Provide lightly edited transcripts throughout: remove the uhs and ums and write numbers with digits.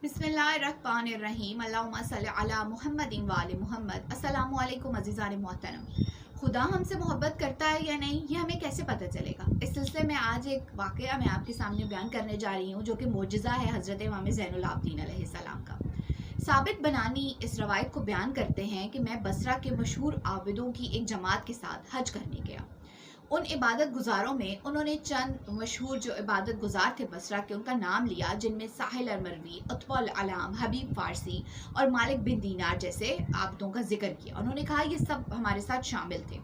बिस्मिल्लाहिर्रहमानिर्रहीम अल्लाहुम्मा सल्ली अला मुहम्मदिन व आले मुहम्मद। अस्सलामु अलैकुम अज़ीज़ान मोहतरम। खुदा हमसे मोहब्बत करता है या नहीं, ये हमें कैसे पता चलेगा? इस सिलसिले में आज एक वाक़या मैं आपके सामने बयान करने जा रही हूँ, जो कि मोजिज़ा है हज़रत इमाम ज़ैनुल आबिदीन अलैहिस्सलाम का। साबित बनानी इस रवायत को बयान करते हैं कि मैं बसरा के मशहूर आबिदों की एक जमात के साथ हज करने गया। उन इबादत गुजारों में उन्होंने चंद मशहूर जो इबादत गुजार थे बसरा के, उनका नाम लिया, जिनमें साहिल अल-मरवी, उत्बा अल-अलाम, हबीब फारसी और मालिक बिन दीनार जैसे आबिदों का जिक्र किया। उन्होंने कहा ये सब हमारे साथ शामिल थे।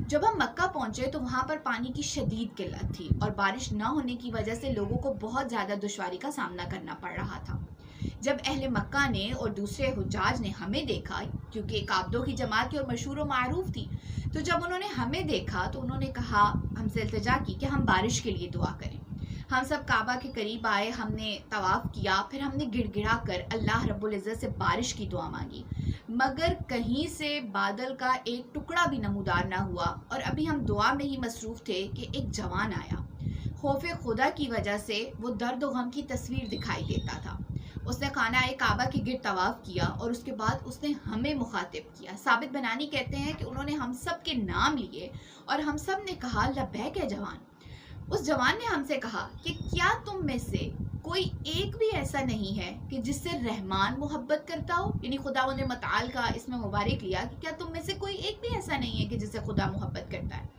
जब हम मक्का पहुंचे तो वहाँ पर पानी की शदीद किल्लत थी और बारिश न होने की वजह से लोगों को बहुत ज़्यादा दुश्वारी का सामना करना पड़ रहा था। जब अहले मक्का ने और दूसरे हुज्जाज ने हमें देखा, क्योंकि एक आबिदों की जमात थी और मशहूर व मारूफ थी, तो जब उन्होंने हमें देखा तो उन्होंने कहा, हमसे इल्तिजा की कि हम बारिश के लिए दुआ करें। हम सब काबा के करीब आए, हमने तवाफ़ किया, फिर हमने गिड़गिड़ा कर अल्लाह रब्बुल इज़्ज़त से बारिश की दुआ मांगी, मगर कहीं से बादल का एक टुकड़ा भी नमूदार ना हुआ। और अभी हम दुआ में ही मसरूफ़ थे कि एक जवान आया। खौफ़े खुदा की वजह से वो दर्द व गम की तस्वीर दिखाई देता था। उसने खाना काबा के गिर्द तवाफ़ किया और उसके बाद उसने हमें मुखातिब किया। साबित बनानी कहते हैं कि उन्होंने हम सब के नाम लिए और हम सब ने कहा, लब्बैक है जवान। उस जवान ने हमसे कहा कि क्या तुम में से कोई एक भी ऐसा नहीं है कि जिससे रहमान मोहब्बत करता हो, यानी खुदावंद मताल का इसमें मुबारक लिया कि क्या तुम में से कोई एक भी ऐसा नहीं है कि जिससे खुदा मोहब्बत करता है।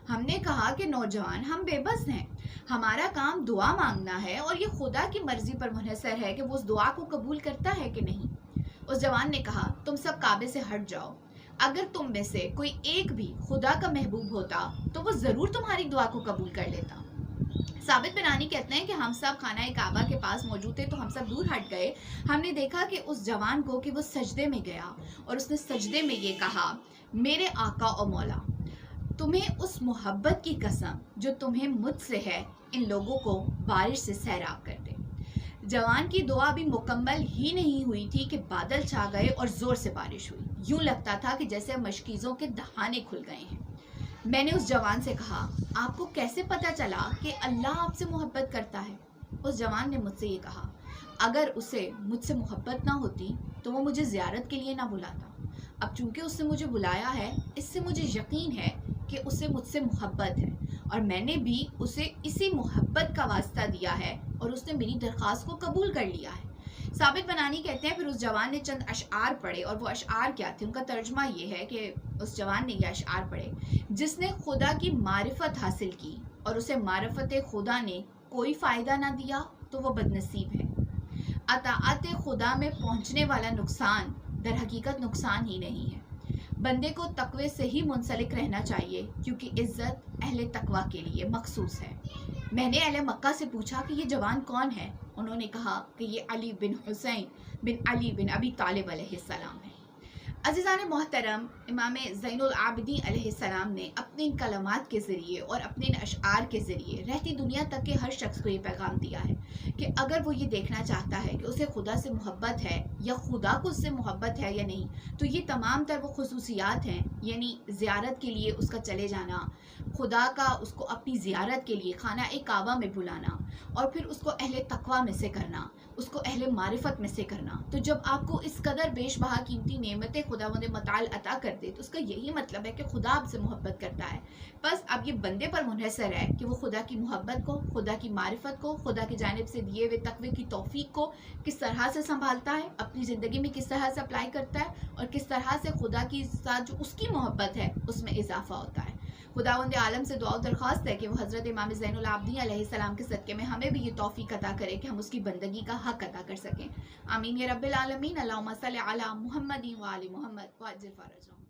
हमने कहा कि नौजवान, हम बेबस हैं, हमारा काम दुआ मांगना है और ये खुदा की मर्जी पर मुनहसर है कि वो उस दुआ को कबूल करता है कि नहीं। उस जवान ने कहा, तुम सब काबे से हट जाओ, अगर तुम में से कोई एक भी खुदा का महबूब होता तो वो ज़रूर तुम्हारी दुआ को कबूल कर लेता। साबित बनानी कहते हैं कि हम सब खाना काबा के पास मौजूद थे तो हम सब दूर हट गए। हमने देखा कि उस जवान को कि वो सजदे में गया और उसने सजदे में ये कहा, मेरे आका और मौला, तुम्हें उस मोहब्बत की कसम जो तुम्हें मुझसे है, इन लोगों को बारिश से सैराब कर दे। जवान की दुआ अभी मुकम्मल ही नहीं हुई थी कि बादल छा गए और ज़ोर से बारिश हुई। यूं लगता था कि जैसे मशकीज़ों के दहाने खुल गए हैं। मैंने उस जवान से कहा, आपको कैसे पता चला कि अल्लाह आपसे मोहब्बत करता है? उस जवान ने मुझसे ये कहा, अगर उसे मुझसे मोहब्बत ना होती तो वो मुझे ज़ियारत के लिए ना बुलाता। अब चूंकि उसने मुझे बुलाया है, इससे मुझे यकीन है कि उसे मुझसे मोहब्बत है और मैंने भी उसे इसी मोहब्बत का वास्ता दिया है और उसने मेरी दरख्वास्त को कबूल कर लिया है। साबित बनानी कहते हैं, फिर उस जवान ने चंद अशआर पढ़े और वो अशआर क्या थे, उनका तर्जमा ये है कि उस जवान ने ये अशआर पढ़े, जिसने खुदा की मारिफत हासिल की और उसे मारिफत खुदा ने कोई फ़ायदा ना दिया तो वो बदनसीब है। अताअत खुदा में पहुँचने वाला नुकसान दर हकीकत नुकसान ही नहीं है। बंदे को तकवे से ही मुंसलिक रहना चाहिए, क्योंकि इज़्ज़त अहले तकवा के लिए मखसूस है। मैंने अहले मक्का से पूछा कि ये जवान कौन है? उन्होंने कहा कि ये अली बिन हुसैन बिन अली बिन अबी तालिब अलैहिस्सलाम है। अज़ीज़ान मोहतरम, इमाम ज़ैनुल आबिदीन अलैहिस्सलाम ने अपने इन कलमात के ज़रिए और अपने इन अशआर के ज़रिए रहती दुनिया तक के हर शख्स को ये पैगाम दिया है कि अगर वो ये देखना चाहता है कि उसे खुदा से मोहब्बत है या खुदा को उससे मोहब्बत है या नहीं, तो ये तमाम तर वो खुसूसियात हैं, यानी ज़ियारत के लिए उसका चले जाना, खुदा का उसको अपनी ज़ियारत के लिए खाना काबा में बुलाना और फिर उसको अहले तकवा में से करना, उसको अहले मारिफत में से करना। तो जब आपको इस कदर बेशबहा कीमती नेमतें खुदावंद मताल अता कर दे तो उसका यही मतलब है कि खुदा आपसे मोहब्बत करता है। बस अब ये बंदे पर मुनहसर है कि वो खुदा की मोहब्बत को, खुदा की मारिफत को, खुदा की जानिब से दिए हुए तकवे की तौफीक को किस तरह से संभालता है, अपनी ज़िंदगी में किस तरह से अप्लाई करता है और किस तरह से खुदा की साथ जो उसकी मोहब्बत है उसमें इजाफा होता है। खुदावंद आलम से दुआ दरख्वास्त है कि वो हज़रत इमाम ज़ैनुल आबिदीन अलैहिस्सलाम के सदक़े में हमें भी ये तौफीक अता करे कि हम उसकी बंदगी का हक़ अदा कर सकें। आमीन या रब्बिल आलमीन। अल्लाहुम्मा सल्ली अला मुहम्मदिन व आले मुहम्मद व अज्जिल फ़रजहम।